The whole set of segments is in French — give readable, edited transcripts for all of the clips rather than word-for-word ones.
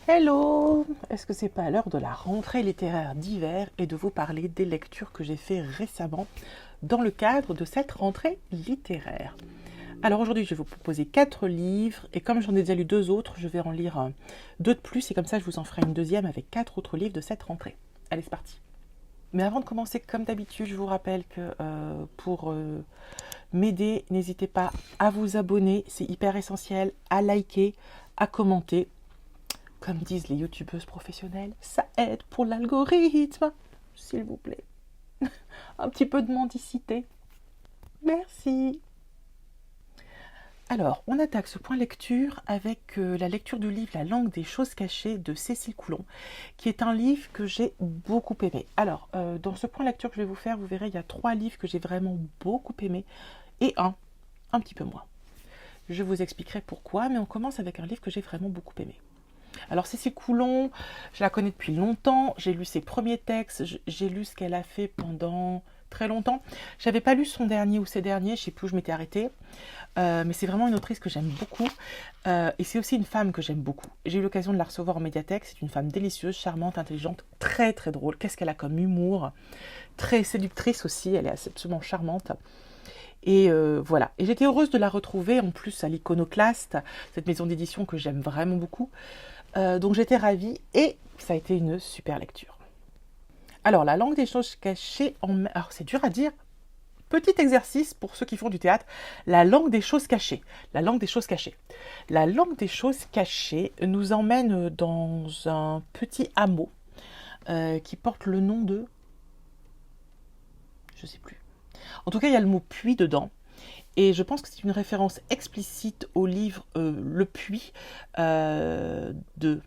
Hello! Est-ce que c'est pas l'heure de la rentrée littéraire d'hiver et de vous parler des lectures que j'ai fait récemment dans le cadre de cette rentrée littéraire? Alors aujourd'hui, je vais vous proposer 4 livres et comme j'en ai déjà lu 2 autres, je vais en lire 2 de plus et comme ça je vous en ferai une deuxième avec 4 autres livres de cette rentrée. Allez, c'est parti! Mais avant de commencer, comme d'habitude, je vous rappelle que pour m'aider, n'hésitez pas à vous abonner, c'est hyper essentiel, à liker, à commenter. Comme disent les youtubeuses professionnelles, ça aide pour l'algorithme. S'il vous plaît. Un petit peu de mendicité. Merci. Alors, on attaque ce point lecture avec la lecture du livre La langue des choses cachées de Cécile Coulon, qui est un livre que j'ai beaucoup aimé. Alors, dans ce point lecture que je vais vous faire, vous verrez, il y a 3 livres que j'ai vraiment beaucoup aimé et un petit peu moins. Je vous expliquerai pourquoi, mais on commence avec un livre que j'ai vraiment beaucoup aimé. Alors Cécile Coulon, je la connais depuis longtemps, j'ai lu ses premiers textes, j'ai lu ce qu'elle a fait pendant très longtemps. J'avais pas lu son dernier ou ses derniers, je sais plus où je m'étais arrêtée, mais c'est vraiment une autrice que j'aime beaucoup, et c'est aussi une femme que j'aime beaucoup. J'ai eu l'occasion de la recevoir en médiathèque, c'est une femme délicieuse, charmante, intelligente, très très drôle. Qu'est-ce qu'elle a comme humour, très séductrice aussi, elle est absolument charmante. Et voilà. Et j'étais heureuse de la retrouver, en plus à l'Iconoclaste, cette maison d'édition que j'aime vraiment beaucoup. Donc j'étais ravie et ça a été une super lecture. Alors, la langue des choses cachées, alors c'est dur à dire, petit exercice pour ceux qui font du théâtre, la langue des choses cachées. La langue des choses cachées. La langue des choses cachées nous emmène dans un petit hameau qui porte le nom de... Je sais plus. En tout cas, il y a le mot puits dedans. Et je pense que c'est une référence explicite au livre Le Puits de...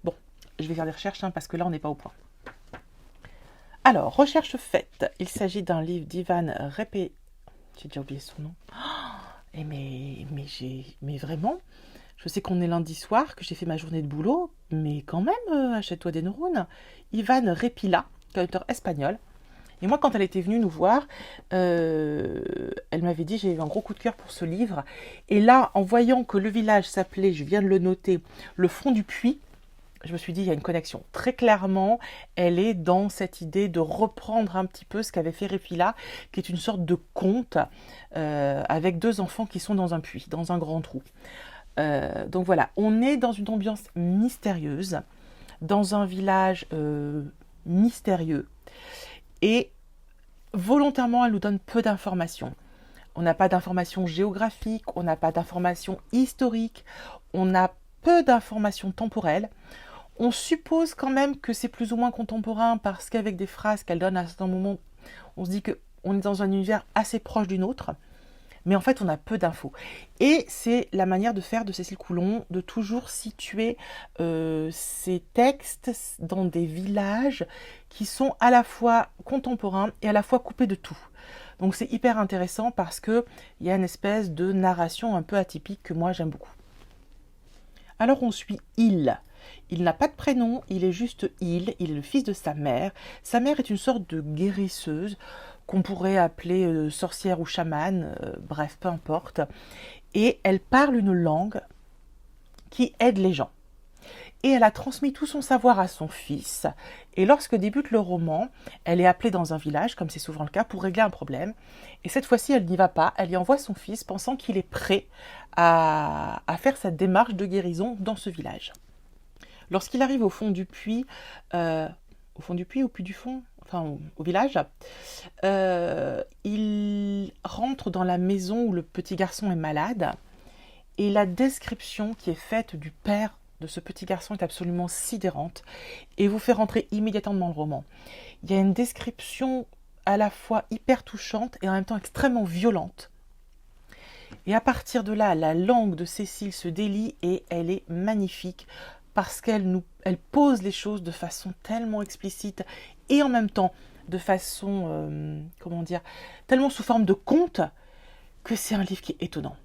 Bon, je vais faire des recherches parce que là, on n'est pas au point. Alors, recherche faite. Il s'agit d'un livre d'Ivan Répé... J'ai déjà oublié son nom. Et mais vraiment, je sais qu'on est lundi soir, que j'ai fait ma journée de boulot, mais quand même, achète-toi des neurones. Ivan Repila, auteur espagnol. Et moi, quand elle était venue nous voir, elle m'avait dit, j'ai eu un gros coup de cœur pour ce livre. Et là, en voyant que le village s'appelait, je viens de le noter, le fond du puits, je me suis dit, il y a une connexion. Très clairement, elle est dans cette idée de reprendre un petit peu ce qu'avait fait Répila, qui est une sorte de conte avec 2 enfants qui sont dans un puits, dans un grand trou. Donc voilà, on est dans une ambiance mystérieuse, dans un village mystérieux. Et volontairement, elle nous donne peu d'informations. On n'a pas d'informations géographiques, on n'a pas d'informations historiques, on a peu d'informations temporelles. On suppose quand même que c'est plus ou moins contemporain parce qu'avec des phrases qu'elle donne à certains moments, on se dit qu'on est dans un univers assez proche d'une autre. Mais en fait, on a peu d'infos. Et c'est la manière de faire de Cécile Coulon, de toujours situer ses textes dans des villages qui sont à la fois contemporains et à la fois coupés de tout. Donc c'est hyper intéressant parce qu'il y a une espèce de narration un peu atypique que moi j'aime beaucoup. Alors on suit Il. Il n'a pas de prénom, il est juste il est le fils de sa mère. Sa mère est une sorte de guérisseuse qu'on pourrait appeler sorcière ou chamane, bref, peu importe. Et elle parle une langue qui aide les gens. Et elle a transmis tout son savoir à son fils. Et lorsque débute le roman, elle est appelée dans un village, comme c'est souvent le cas, pour régler un problème. Et cette fois-ci, elle n'y va pas. Elle y envoie son fils, pensant qu'il est prêt à faire sa démarche de guérison dans ce village. Lorsqu'il arrive au fond du puits, au puits du fond, enfin au village, il rentre dans la maison où le petit garçon est malade. Et la description qui est faite du père de ce petit garçon est absolument sidérante et vous fait rentrer immédiatement dans le roman. Il y a une description à la fois hyper touchante et en même temps extrêmement violente. Et à partir de là, la langue de Cécile se délie et elle est magnifique parce qu'elle pose les choses de façon tellement explicite et en même temps de façon, tellement sous forme de conte que c'est un livre qui est étonnant.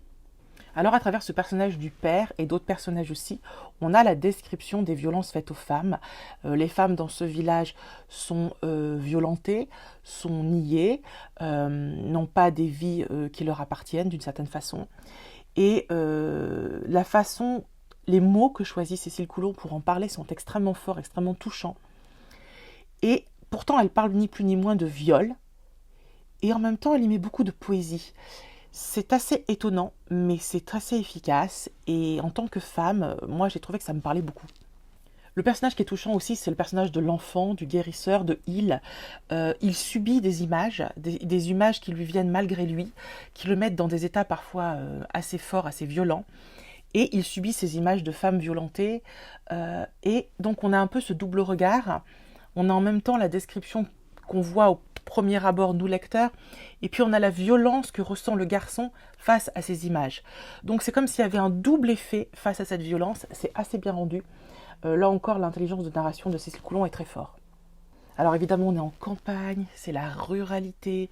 Alors à travers ce personnage du père et d'autres personnages aussi, on a la description des violences faites aux femmes. Les femmes dans ce village sont violentées, sont niées, n'ont pas des vies qui leur appartiennent d'une certaine façon. Et la façon Les mots que choisit Cécile Coulon pour en parler sont extrêmement forts, extrêmement touchants. Et pourtant, elle parle ni plus ni moins de viol. Et en même temps, elle y met beaucoup de poésie. C'est assez étonnant, mais c'est assez efficace. Et en tant que femme, moi, j'ai trouvé que ça me parlait beaucoup. Le personnage qui est touchant aussi, c'est le personnage de l'enfant, du guérisseur, de Hill. Il subit des images, des images qui lui viennent malgré lui, qui le mettent dans des états parfois assez forts, assez violents. Et il subit ces images de femmes violentées. Et donc on a un peu ce double regard. On a en même temps la description qu'on voit au premier abord, nous lecteurs, et puis on a la violence que ressent le garçon face à ces images. Donc c'est comme s'il y avait un double effet face à cette violence. C'est assez bien rendu. Là encore, l'intelligence de narration de Cécile Coulon est très forte. Alors évidemment, on est en campagne, c'est la ruralité,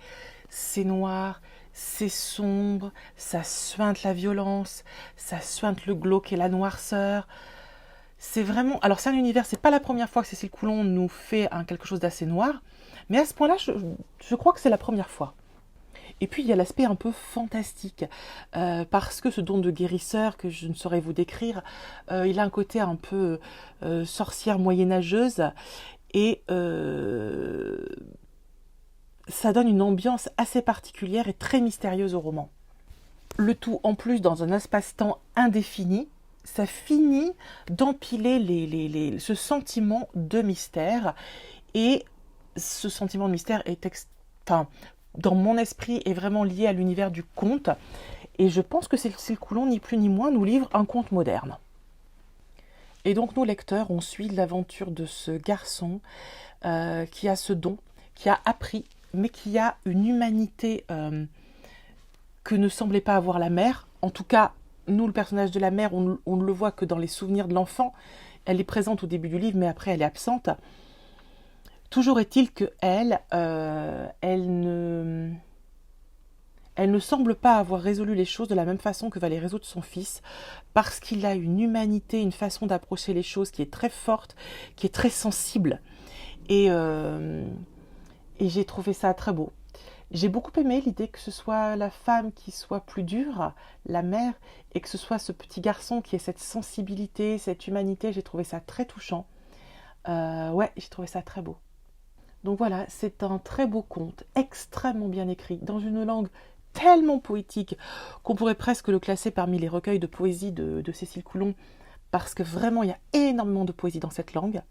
c'est noir, c'est sombre, ça suinte la violence, ça suinte le glauque et la noirceur. C'est vraiment... Alors c'est un univers, c'est pas la première fois que Cécile Coulon nous fait quelque chose d'assez noir, mais à ce point-là, je crois que c'est la première fois. Et puis il y a l'aspect un peu fantastique, parce que ce don de guérisseur que je ne saurais vous décrire, il a un côté un peu sorcière moyenâgeuse, et ça donne une ambiance assez particulière et très mystérieuse au roman. Le tout en plus dans un espace-temps indéfini, ça finit d'empiler ce sentiment de mystère, et ce sentiment de mystère est dans mon esprit, est vraiment lié à l'univers du conte. Et je pense que Cécile Coulon, ni plus ni moins, nous livre un conte moderne. Et donc, nous, lecteurs, on suit l'aventure de ce garçon qui a ce don, qui a appris, mais qui a une humanité que ne semblait pas avoir la mère. En tout cas, nous, le personnage de la mère, on ne le voit que dans les souvenirs de l'enfant. Elle est présente au début du livre, mais après, elle est absente. Toujours est-il qu'elle, elle ne semble pas avoir résolu les choses de la même façon que va les résoudre son fils, parce qu'il a une humanité, une façon d'approcher les choses qui est très forte, qui est très sensible. Et j'ai trouvé ça très beau. J'ai beaucoup aimé l'idée que ce soit la femme qui soit plus dure, la mère, et que ce soit ce petit garçon qui ait cette sensibilité, cette humanité. J'ai trouvé ça très touchant. Ouais, j'ai trouvé ça très beau. Donc voilà, c'est un très beau conte, extrêmement bien écrit, dans une langue tellement poétique qu'on pourrait presque le classer parmi les recueils de poésie de Cécile Coulon, parce que vraiment il y a énormément de poésie dans cette langue,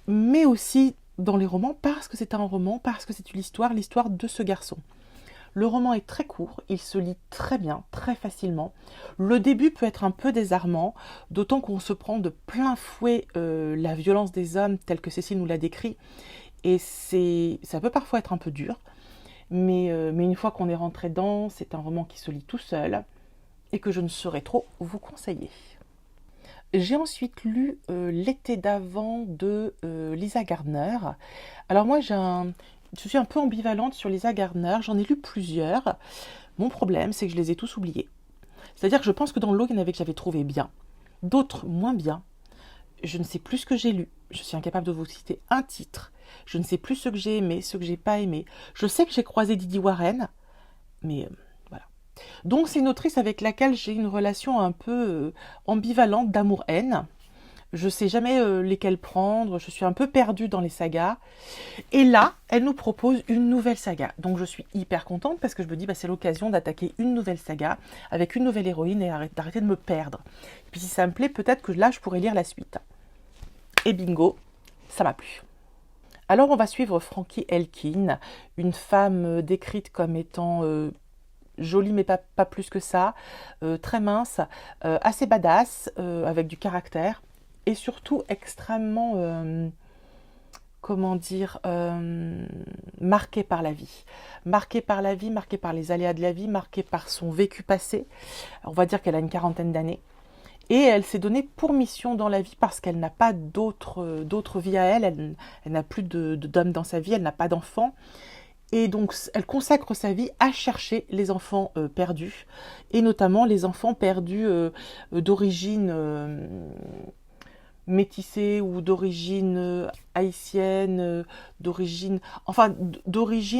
mais aussi dans les romans, parce que c'est un roman, parce que c'est l'histoire de ce garçon. Le roman est très court, il se lit très bien, très facilement. Le début peut être un peu désarmant, d'autant qu'on se prend de plein fouet la violence des hommes telle que Cécile nous l'a décrit. Et ça peut parfois être un peu dur, mais une fois qu'on est rentré dedans, c'est un roman qui se lit tout seul et que je ne saurais trop vous conseiller. J'ai ensuite lu L'été d'avant de Lisa Gardner. Alors moi, je suis un peu ambivalente sur Lisa Gardner, j'en ai lu plusieurs. Mon problème, c'est que je les ai tous oubliés. C'est-à-dire que je pense que dans le lot, il y en avait que j'avais trouvé bien, d'autres moins bien. Je ne sais plus ce que j'ai lu, je suis incapable de vous citer un titre. Je ne sais plus ce que j'ai aimé, ce que j'ai pas aimé. Je sais que j'ai croisé Didi Warren, mais voilà. Donc c'est une autrice avec laquelle j'ai une relation un peu ambivalente d'amour-haine. Je ne sais jamais lesquelles prendre, je suis un peu perdue dans les sagas. Et là, elle nous propose une nouvelle saga. Donc je suis hyper contente parce que je me dis c'est l'occasion d'attaquer une nouvelle saga avec une nouvelle héroïne et d'arrêter de me perdre. Et puis si ça me plaît, peut-être que là je pourrais lire la suite. Et bingo, ça m'a plu. Alors on va suivre Frankie Elkin, une femme décrite comme étant jolie mais pas plus que ça, très mince, assez badass, avec du caractère, et surtout extrêmement, marquée par la vie. Marquée par la vie, marquée par les aléas de la vie, marquée par son vécu passé. On va dire qu'elle a une quarantaine d'années. Et elle s'est donnée pour mission dans la vie parce qu'elle n'a pas d'autre vie à elle. Elle n'a plus d'homme dans sa vie, elle n'a pas d'enfants. Et donc, elle consacre sa vie à chercher les enfants perdus. Et notamment les enfants perdus d'origine métissée ou d'origine haïtienne, d'origine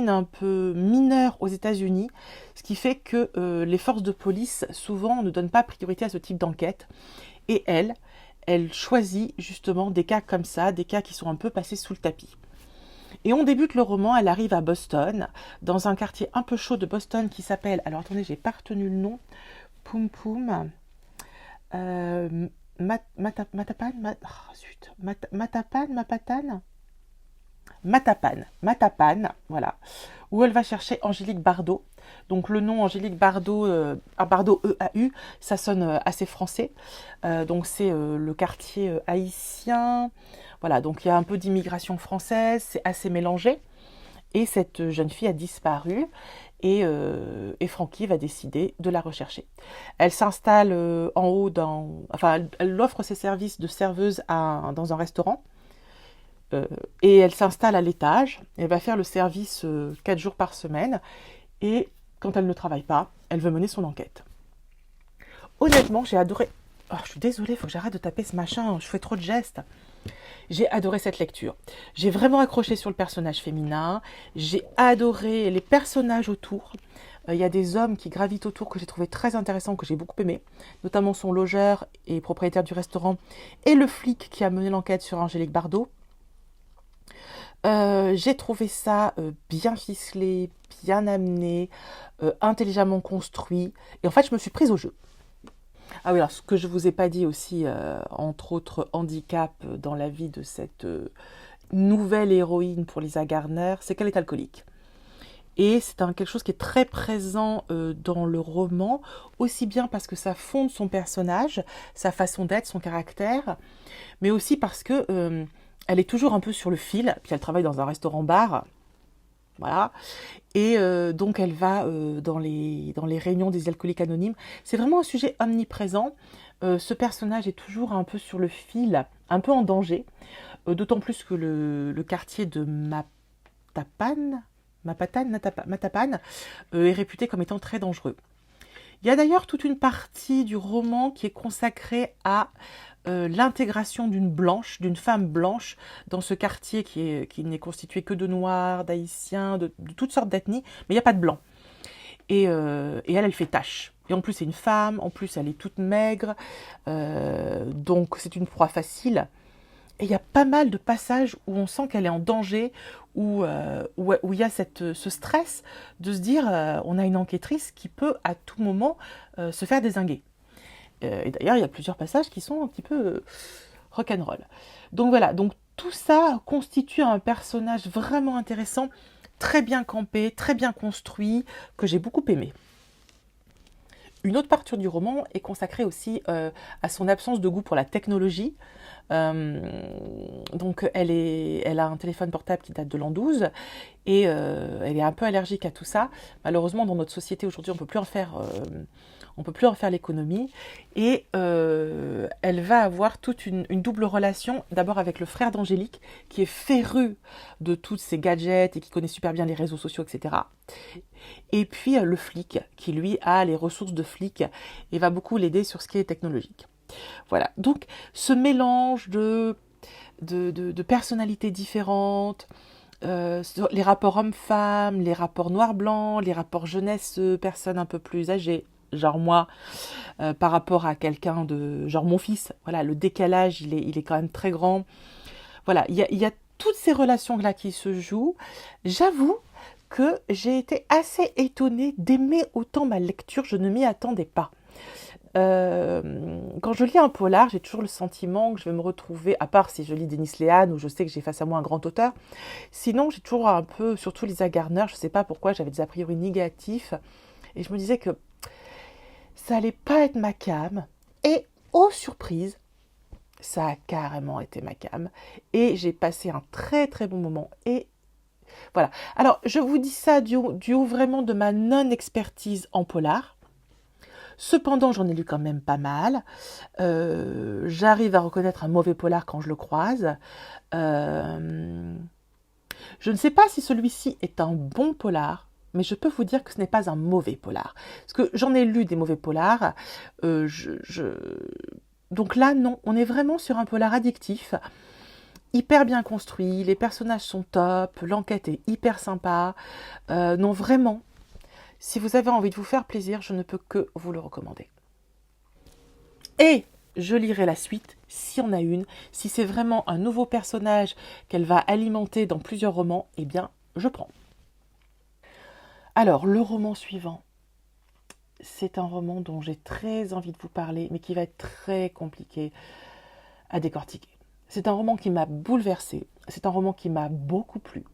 un peu mineure aux États-Unis, ce qui fait que les forces de police souvent ne donnent pas priorité à ce type d'enquête. Et elle choisit justement des cas comme ça, des cas qui sont un peu passés sous le tapis. Et on débute le roman, elle arrive à Boston, dans un quartier un peu chaud de Boston qui s'appelle, alors attendez, j'ai pas retenu le nom, Poum Poum, Matapan, Matapan, voilà, où elle va chercher Angélique Bardot. Donc le nom Angélique Bardot, Bardot EAU, ça sonne assez français. Donc c'est le quartier haïtien. Voilà, donc il y a un peu d'immigration française, c'est assez mélangé. Et cette jeune fille a disparu et Frankie va décider de la rechercher. Elle s'installe en haut, enfin elle offre ses services de serveuse dans un restaurant. Et elle s'installe à l'étage, elle va faire le service 4 jours par semaine, et quand elle ne travaille pas, elle veut mener son enquête. Honnêtement, j'ai adoré... Oh, je suis désolée, il faut que j'arrête de taper ce machin, je fais trop de gestes. J'ai adoré cette lecture. J'ai vraiment accroché sur le personnage féminin, j'ai adoré les personnages autour. Il y a des hommes qui gravitent autour que j'ai trouvé très intéressants, que j'ai beaucoup aimé, notamment son logeur et propriétaire du restaurant, et le flic qui a mené l'enquête sur Angélique Bardot. J'ai trouvé ça bien ficelé, bien amené, intelligemment construit. Et en fait, je me suis prise au jeu. Ah oui, alors ce que je ne vous ai pas dit aussi, entre autres handicaps dans la vie de cette nouvelle héroïne pour Lisa Garner, c'est qu'elle est alcoolique. Et c'est quelque chose qui est très présent dans le roman, aussi bien parce que ça fonde son personnage, sa façon d'être, son caractère, mais aussi parce que... elle est toujours un peu sur le fil, puis elle travaille dans un restaurant-bar, voilà, et donc elle va dans les réunions des alcooliques anonymes. C'est vraiment un sujet omniprésent. Ce personnage est toujours un peu sur le fil, un peu en danger, d'autant plus que le quartier de Matapan est réputé comme étant très dangereux. Il y a d'ailleurs toute une partie du roman qui est consacrée à l'intégration d'une femme blanche dans ce quartier qui n'est constitué que de noirs, d'haïtiens, de toutes sortes d'ethnies, mais il n'y a pas de blancs. Et elle fait tâche. Et en plus, c'est une femme, en plus, elle est toute maigre, donc c'est une proie facile. Et il y a pas mal de passages où on sent qu'elle est en danger, où il y a ce stress de se dire on a une enquêtrice qui peut à tout moment se faire dézinguer. Et d'ailleurs, il y a plusieurs passages qui sont un petit peu rock'n'roll. Donc voilà, donc tout ça constitue un personnage vraiment intéressant, très bien campé, très bien construit, que j'ai beaucoup aimé. Une autre partie du roman est consacrée aussi à son absence de goût pour la technologie. Donc elle a un téléphone portable qui date de l'an 12 et elle est un peu allergique à tout ça. Malheureusement, dans notre société aujourd'hui, on peut plus en faire l'économie, et elle va avoir toute une double relation, d'abord avec le frère d'Angélique, qui est féru de tous ces gadgets et qui connaît super bien les réseaux sociaux, etc. Et puis le flic, qui lui a les ressources de flic et va beaucoup l'aider sur ce qui est technologique. Voilà, donc ce mélange de personnalités différentes, les rapports hommes-femmes, les rapports noir-blanc, les rapports jeunesse-personnes un peu plus âgées, genre moi, par rapport à quelqu'un de... genre mon fils, voilà, le décalage, il est quand même très grand. Voilà, il y a toutes ces relations-là qui se jouent. J'avoue que j'ai été assez étonnée d'aimer autant ma lecture, je ne m'y attendais pas. Quand je lis un polar, j'ai toujours le sentiment que je vais me retrouver, à part si je lis Denis Léane, où je sais que j'ai face à moi un grand auteur, sinon j'ai toujours un peu, surtout Lisa Garner, je ne sais pas pourquoi, j'avais des a priori négatifs, et je me disais que ça allait pas être ma came, et oh surprise, ça a carrément été ma came, et j'ai passé un très très bon moment, et voilà. Alors, je vous dis ça du haut vraiment de ma non-expertise en polar. Cependant, j'en ai lu quand même pas mal. J'arrive à reconnaître un mauvais polar quand je le croise. Je ne sais pas si celui-ci est un bon polar, mais je peux vous dire que ce n'est pas un mauvais polar. Parce que j'en ai lu des mauvais polars. Donc là, non, on est vraiment sur un polar addictif. Hyper bien construit, les personnages sont top, l'enquête est hyper sympa. Non, vraiment, si vous avez envie de vous faire plaisir, je ne peux que vous le recommander. Et je lirai la suite, s'il y en a une. Si c'est vraiment un nouveau personnage qu'elle va alimenter dans plusieurs romans, eh bien, je prends. Alors, le roman suivant, c'est un roman dont j'ai très envie de vous parler, mais qui va être très compliqué à décortiquer. C'est un roman qui m'a bouleversée, c'est un roman qui m'a beaucoup plu,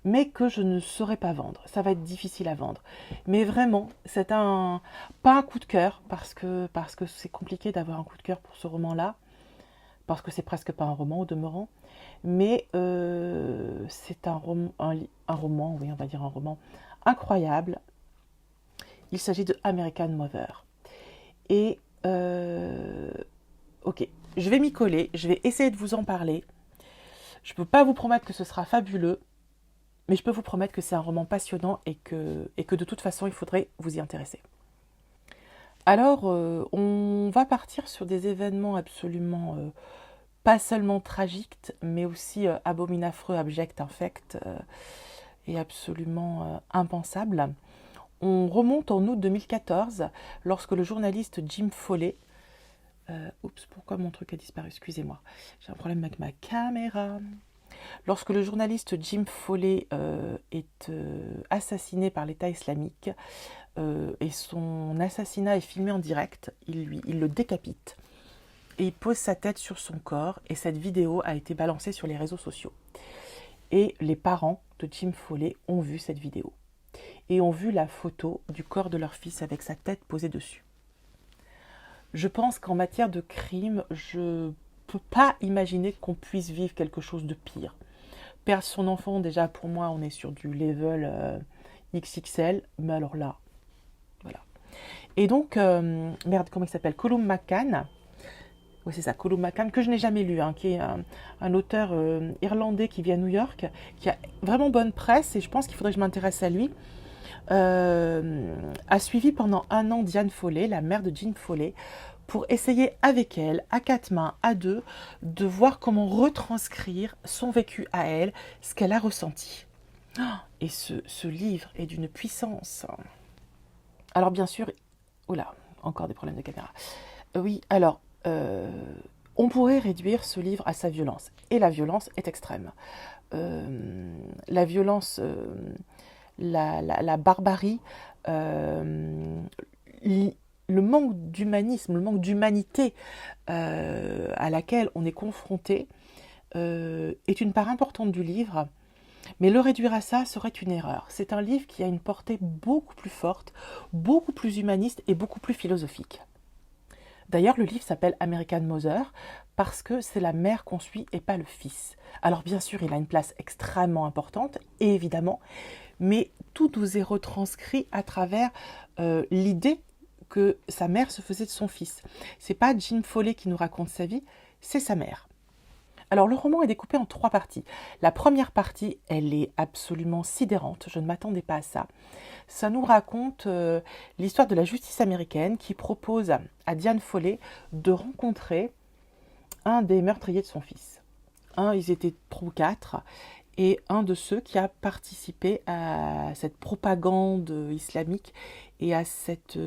mais que je ne saurais pas vendre. Ça va être difficile à vendre. Mais vraiment, c'est pas un coup de cœur, parce que c'est compliqué d'avoir un coup de cœur pour ce roman-là, parce que c'est presque pas un roman au demeurant, mais c'est un roman, oui, on va dire un roman incroyable. Il s'agit de American Mother. Et, ok, je vais m'y coller, je vais essayer de vous en parler. Je ne peux pas vous promettre que ce sera fabuleux, mais je peux vous promettre que c'est un roman passionnant et que de toute façon, il faudrait vous y intéresser. Alors, on va partir sur des événements absolument pas seulement tragiques, mais aussi abominables, affreux, abjects, infects et absolument impensables. On remonte en août 2014, lorsque le journaliste Jim Foley... oups, pourquoi mon truc a disparu? Excusez-moi, j'ai un problème avec ma caméra. Lorsque le journaliste Jim Foley est assassiné par l'État islamique, et son assassinat est filmé en direct, il le décapite. Et il pose sa tête sur son corps, et cette vidéo a été balancée sur les réseaux sociaux. Et les parents de Jim Foley ont vu cette vidéo. Et ont vu la photo du corps de leur fils avec sa tête posée dessus. Je pense qu'en matière de crime, je ne peux pas imaginer qu'on puisse vivre quelque chose de pire. Perdre son enfant, déjà pour moi, on est sur du level XXL, mais alors là, voilà. Et donc, merde, comment il s'appelle? Colum McCann. Oui, c'est ça, Colum McCann, que je n'ai jamais lu, hein, qui est un auteur irlandais qui vit à New York, qui a vraiment bonne presse, et je pense qu'il faudrait que je m'intéresse à lui. A suivi pendant 1 an Diane Foley, la mère de Jim Foley, pour essayer avec elle, à 4 mains, à 2, de voir comment retranscrire son vécu à elle, ce qu'elle a ressenti. Et ce livre est d'une puissance. Alors bien sûr, oula, encore des problèmes de caméra. Oui, alors, on pourrait réduire ce livre à sa violence. Et la violence est extrême. La violence... la barbarie, le manque d'humanisme, le manque d'humanité à laquelle on est confronté est une part importante du livre, mais le réduire à ça serait une erreur. C'est un livre qui a une portée beaucoup plus forte, beaucoup plus humaniste et beaucoup plus philosophique. D'ailleurs, le livre s'appelle American Mother parce que c'est la mère qu'on suit et pas le fils. Alors bien sûr, il a une place extrêmement importante, et évidemment, mais tout nous est retranscrit à travers l'idée que sa mère se faisait de son fils. C'est pas Jim Foley qui nous raconte sa vie, c'est sa mère. Alors le roman est découpé en 3 parties. La première partie, elle est absolument sidérante, je ne m'attendais pas à ça. Ça nous raconte l'histoire de la justice américaine qui propose à Diane Foley de rencontrer un des meurtriers de son fils. Ils étaient 3 ou 4, et un de ceux qui a participé à cette propagande islamique et à cet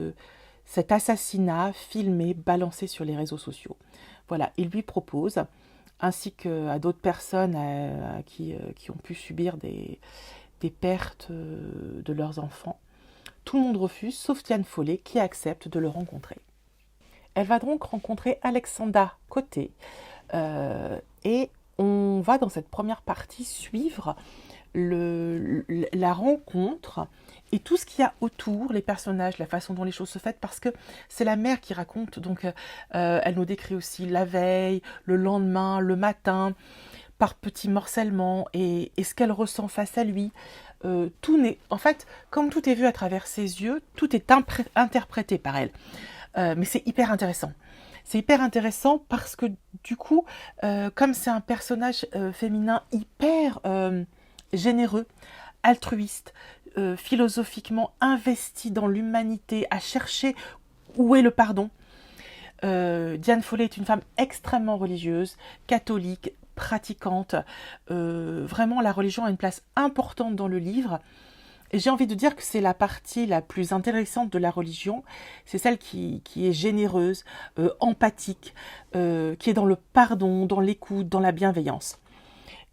assassinat filmé, balancé sur les réseaux sociaux. Voilà, il lui propose, ainsi qu'à d'autres personnes qui ont pu subir des pertes de leurs enfants. Tout le monde refuse, sauf Diane Foley qui accepte de le rencontrer. Elle va donc rencontrer Alexandra Coté, et on va dans cette première partie suivre la rencontre et tout ce qu'il y a autour, les personnages, la façon dont les choses se font, parce que c'est la mère qui raconte, donc elle nous décrit aussi la veille, le lendemain, le matin, par petits morcellement, et ce qu'elle ressent face à lui. En fait, comme tout est vu à travers ses yeux, tout est interprété par elle. Mais c'est hyper intéressant. C'est hyper intéressant parce que du coup, comme c'est un personnage féminin hyper généreux, altruiste, philosophiquement investi dans l'humanité, à chercher où est le pardon. Diane Foley est une femme extrêmement religieuse, catholique, pratiquante. Vraiment, la religion a une place importante dans le livre. Et j'ai envie de dire que c'est la partie la plus intéressante de la religion, c'est celle qui est généreuse, empathique, qui est dans le pardon, dans l'écoute, dans la bienveillance.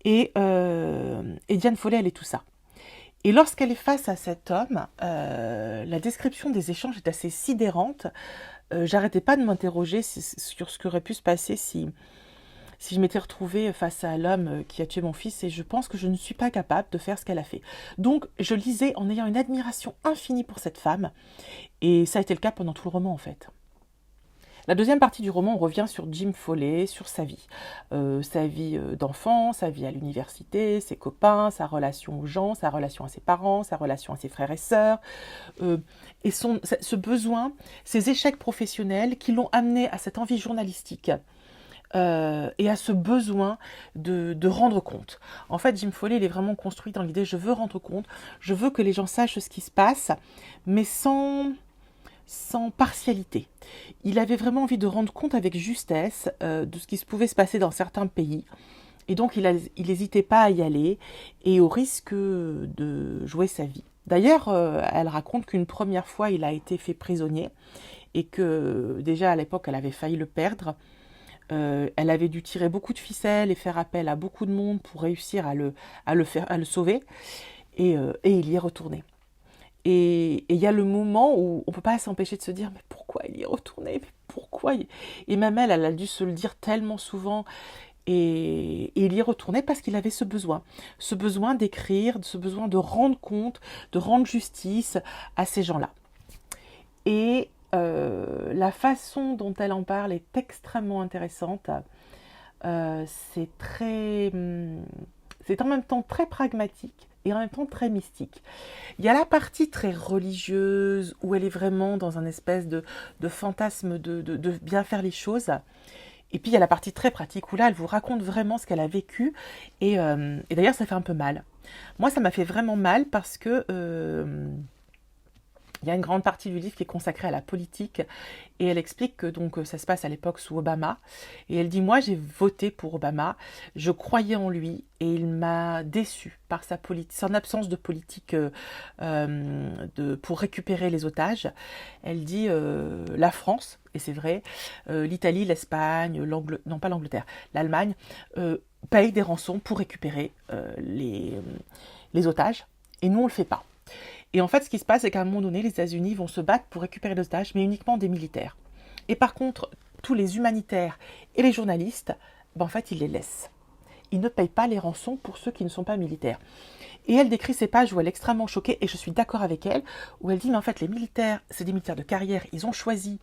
Et Diane Foley, elle est tout ça. Et lorsqu'elle est face à cet homme, la description des échanges est assez sidérante. J'arrêtais pas de m'interroger sur ce qui aurait pu se passer si je m'étais retrouvée face à l'homme qui a tué mon fils, et je pense que je ne suis pas capable de faire ce qu'elle a fait. Donc je lisais en ayant une admiration infinie pour cette femme, et ça a été le cas pendant tout le roman en fait. La deuxième partie du roman, on revient sur Jim Foley, sur sa vie d'enfant, sa vie à l'université, ses copains, sa relation aux gens, sa relation à ses parents, sa relation à ses frères et sœurs, et ce besoin, ces échecs professionnels qui l'ont amené à cette envie journalistique. Et à ce besoin de rendre compte. En fait, Jim Foley, il est vraiment construit dans l'idée, je veux rendre compte, je veux que les gens sachent ce qui se passe, mais sans partialité. Il avait vraiment envie de rendre compte avec justesse de ce qui pouvait se passer dans certains pays. Et donc, il n'hésitait pas à y aller, et au risque de jouer sa vie. D'ailleurs, elle raconte qu'une première fois, il a été fait prisonnier, et que déjà à l'époque, elle avait failli le perdre. Elle avait dû tirer beaucoup de ficelles et faire appel à beaucoup de monde pour réussir à le sauver. Et il y est retourné. Et il y a le moment où on ne peut pas s'empêcher de se dire « Mais pourquoi il y est retourné ? Mais pourquoi ?» Et même elle a dû se le dire tellement souvent. Et il y est retourné parce qu'il avait ce besoin d'écrire, ce besoin de rendre compte, de rendre justice à ces gens-là. Et la façon dont elle en parle est extrêmement intéressante. C'est en même temps très pragmatique et en même temps très mystique. Il y a la partie très religieuse où elle est vraiment dans un espèce de fantasme de bien faire les choses. Et puis il y a la partie très pratique où là elle vous raconte vraiment ce qu'elle a vécu. Et d'ailleurs ça fait un peu mal. Moi ça m'a fait vraiment mal parce que il y a une grande partie du livre qui est consacrée à la politique, et elle explique que donc ça se passe à l'époque sous Obama, et elle dit « Moi j'ai voté pour Obama, je croyais en lui, et il m'a déçue par son absence de politique pour récupérer les otages. » Elle dit la France, et c'est vrai, l'Italie, l'Espagne, non pas l'Angleterre, l'Allemagne, payent des rançons pour récupérer les otages, et nous on le fait pas. Et en fait, ce qui se passe, c'est qu'à un moment donné, les États-Unis vont se battre pour récupérer les otages, mais uniquement des militaires. Et par contre, tous les humanitaires et les journalistes, en fait, ils les laissent. Ils ne payent pas les rançons pour ceux qui ne sont pas militaires. Et elle décrit ces pages où elle est extrêmement choquée, et je suis d'accord avec elle, où elle dit, mais en fait, les militaires, c'est des militaires de carrière, ils ont choisi,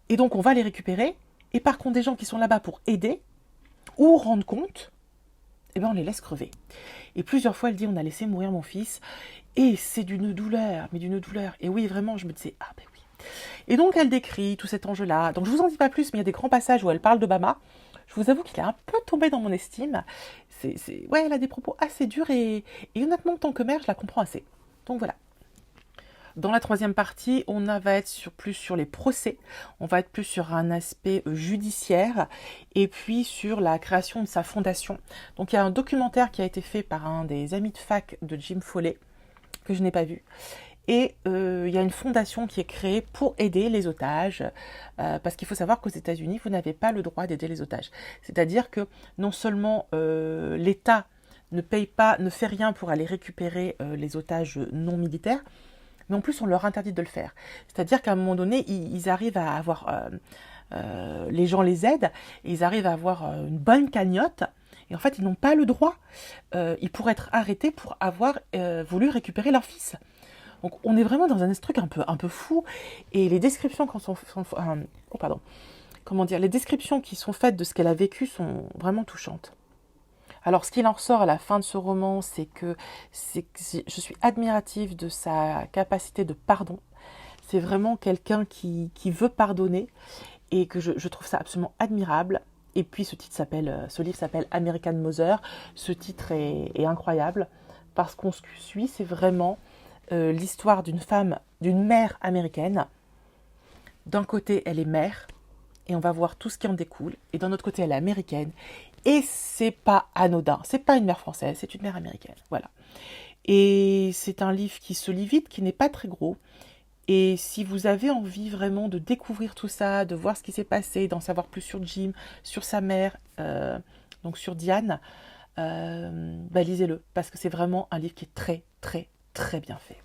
et donc on va les récupérer, et par contre, des gens qui sont là-bas pour aider, ou rendre compte, eh bien, on les laisse crever. Et plusieurs fois, elle dit, on a laissé mourir mon fils, et c'est d'une douleur, mais d'une douleur. Et oui, vraiment, je me disais, ah ben oui. Et donc, elle décrit tout cet enjeu-là. Donc, je vous en dis pas plus, mais il y a des grands passages où elle parle d'Obama. Je vous avoue qu'il est un peu tombé dans mon estime. Ouais, elle a des propos assez durs, et honnêtement, en tant que mère, je la comprends assez. Donc, voilà. Dans la troisième partie, va être plus sur les procès, on va être plus sur un aspect judiciaire, et puis sur la création de sa fondation. Donc il y a un documentaire qui a été fait par un des amis de fac de Jim Foley, que je n'ai pas vu, et il y a une fondation qui est créée pour aider les otages, parce qu'il faut savoir qu'aux États-Unis, vous n'avez pas le droit d'aider les otages. C'est-à-dire que non seulement l'État ne fait rien pour aller récupérer les otages non militaires, mais en plus on leur interdit de le faire. C'est-à-dire qu'à un moment donné, ils arrivent à avoir... les gens les aident, et ils arrivent à avoir une bonne cagnotte, et en fait ils n'ont pas le droit. Ils pourraient être arrêtés pour avoir voulu récupérer leur fils. Donc on est vraiment dans un truc un peu fou, et les descriptions les descriptions qui sont faites de ce qu'elle a vécu sont vraiment touchantes. Alors, ce qu'il en ressort à la fin de ce roman, c'est que je suis admirative de sa capacité de pardon. C'est vraiment quelqu'un qui veut pardonner, et que je trouve ça absolument admirable. Et puis, ce livre s'appelle American Mother. Ce titre est incroyable, parce qu'on suit, c'est vraiment l'histoire d'une mère américaine. D'un côté, elle est mère, et on va voir tout ce qui en découle. Et d'un autre côté, elle est américaine. Et c'est pas anodin, c'est pas une mère française, c'est une mère américaine, voilà. Et c'est un livre qui se lit vite, qui n'est pas très gros. Et si vous avez envie vraiment de découvrir tout ça, de voir ce qui s'est passé, d'en savoir plus sur Jim, sur sa mère, donc sur Diane, lisez-le, parce que c'est vraiment un livre qui est très, très, très bien fait.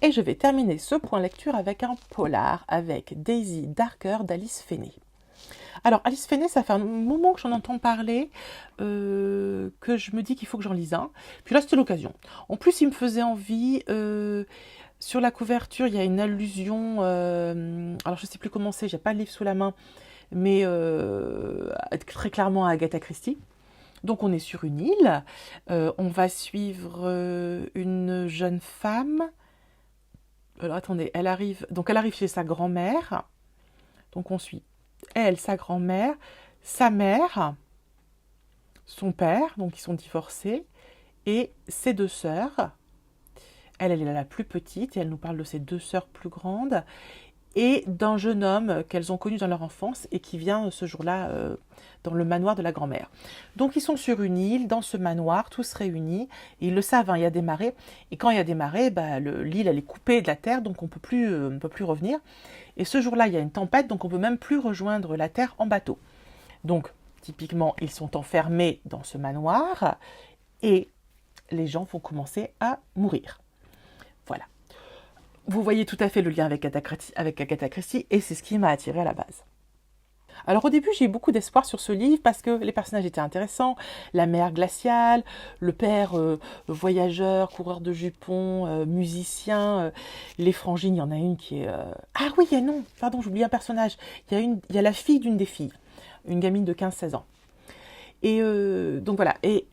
Et je vais terminer ce point lecture avec un polar, avec Daisy Darker d'Alice Feney. Alors, Alice Feney, ça fait un moment que j'en entends parler, que je me dis qu'il faut que j'en lise un. Puis là, c'était l'occasion. En plus, il me faisait envie. Sur la couverture, il y a une allusion. Alors, je ne sais plus comment c'est, j'ai pas le livre sous la main, mais très clairement à Agatha Christie. Donc, on est sur une île. On va suivre une jeune femme. Alors, attendez, elle arrive chez sa grand-mère. Donc, on suit elle, sa grand-mère, sa mère, son père, donc ils sont divorcés, et ses deux sœurs. Elle est la plus petite, et elle nous parle de ses deux sœurs plus grandes, et d'un jeune homme qu'elles ont connu dans leur enfance, et qui vient ce jour-là dans le manoir de la grand-mère. Donc ils sont sur une île, dans ce manoir, tous réunis, et ils le savent, hein, il y a des marées, et quand il y a des marées, l'île elle est coupée de la terre, donc on ne peut plus revenir. Et ce jour-là, il y a une tempête, donc on ne peut même plus rejoindre la terre en bateau. Donc, typiquement, ils sont enfermés dans ce manoir et les gens vont commencer à mourir. Voilà. Vous voyez tout à fait le lien avec Agatha Christie et c'est ce qui m'a attirée à la base. Alors au début, j'ai eu beaucoup d'espoir sur ce livre parce que les personnages étaient intéressants. La mère glaciale, le père voyageur, coureur de jupons, musicien. Les frangines, il y en a une qui est... Ah oui, non, pardon, j'oublie un personnage. Il y a la fille d'une des filles, une gamine de 15-16 ans. Et donc voilà. Et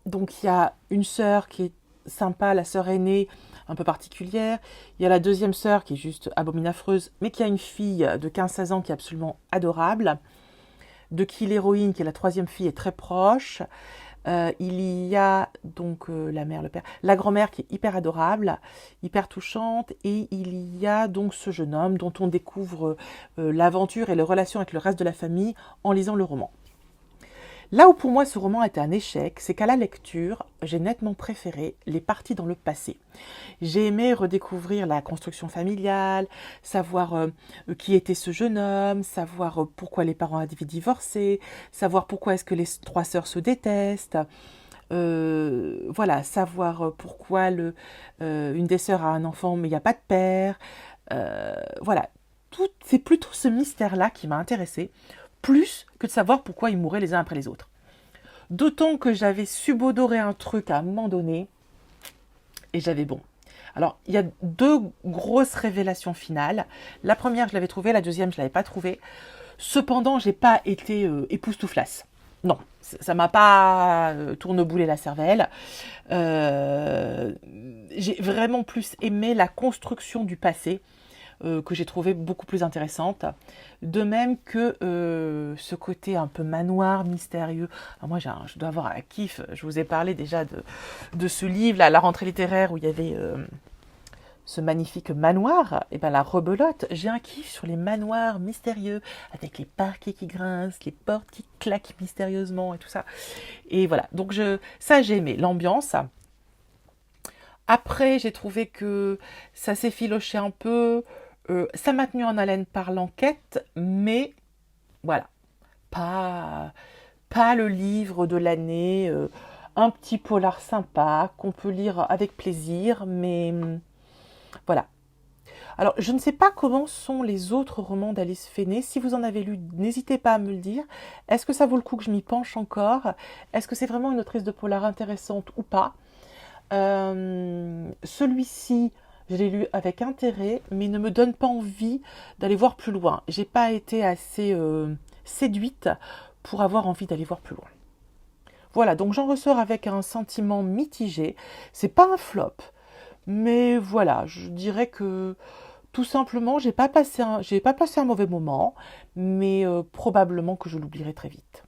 donc il y a une sœur qui est sympa, la sœur aînée, un peu particulière. Il y a la deuxième sœur qui est juste abominaffreuse, mais qui a une fille de 15-16 ans qui est absolument adorable, de qui l'héroïne, qui est la troisième fille, est très proche. Il y a donc la mère, le père, la grand-mère qui est hyper adorable, hyper touchante, et il y a donc ce jeune homme dont on découvre l'aventure et les relations avec le reste de la famille en lisant le roman. Là où pour moi ce roman était un échec, c'est qu'à la lecture, j'ai nettement préféré les parties dans le passé. J'ai aimé redécouvrir la construction familiale, savoir qui était ce jeune homme, savoir pourquoi les parents avaient divorcé, savoir pourquoi est-ce que les trois sœurs se détestent, savoir pourquoi une des sœurs a un enfant mais il n'y a pas de père. C'est plutôt ce mystère-là qui m'a intéressée, plus que de savoir pourquoi ils mouraient les uns après les autres. D'autant que j'avais subodoré un truc à un moment donné, et j'avais bon. Alors, il y a deux grosses révélations finales. La première, je l'avais trouvée, la deuxième, je ne l'avais pas trouvée. Cependant, je n'ai pas été époustouflasse. Non, ça ne m'a pas tourneboulé la cervelle. J'ai vraiment plus aimé la construction du passé, que j'ai trouvé beaucoup plus intéressante. De même que ce côté un peu manoir, mystérieux. Alors moi, je dois avoir un kiff. Je vous ai parlé déjà de ce livre, là, La rentrée littéraire, où il y avait ce magnifique manoir. Et bien la rebelote, j'ai un kiff sur les manoirs mystérieux, avec les parquets qui grincent, les portes qui claquent mystérieusement et tout ça. Et voilà, donc ça j'ai aimé, l'ambiance. Après, j'ai trouvé que ça s'effilochait un peu. Ça m'a tenu en haleine par l'enquête, mais voilà, pas le livre de l'année, un petit polar sympa qu'on peut lire avec plaisir, mais voilà. Alors, je ne sais pas comment sont les autres romans d'Alice Feney. Si vous en avez lu, n'hésitez pas à me le dire. Est-ce que ça vaut le coup que je m'y penche encore? Est-ce que c'est vraiment une autrice de polar intéressante ou pas? Celui-ci, je l'ai lu avec intérêt, mais il ne me donne pas envie d'aller voir plus loin. J'ai pas été assez séduite pour avoir envie d'aller voir plus loin. Voilà, donc j'en ressors avec un sentiment mitigé. C'est pas un flop, mais voilà, je dirais que tout simplement, j'ai pas passé un mauvais moment, mais probablement que je l'oublierai très vite.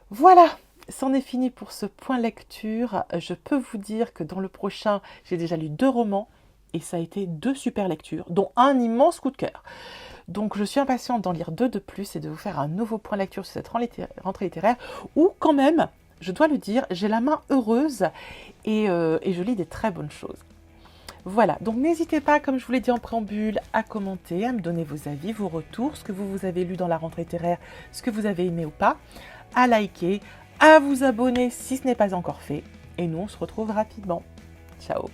Voilà. C'en est fini pour ce point lecture. Je peux vous dire que dans le prochain, j'ai déjà lu 2 romans et ça a été 2 super lectures, dont un immense coup de cœur. Donc je suis impatiente d'en lire 2 de plus et de vous faire un nouveau point lecture sur cette rentrée littéraire où quand même, je dois le dire, j'ai la main heureuse et je lis des très bonnes choses. Voilà, donc n'hésitez pas, comme je vous l'ai dit en préambule, à commenter, à me donner vos avis, vos retours, ce que vous avez lu dans la rentrée littéraire, ce que vous avez aimé ou pas, à liker, à vous abonner si ce n'est pas encore fait. Et nous, on se retrouve rapidement. Ciao!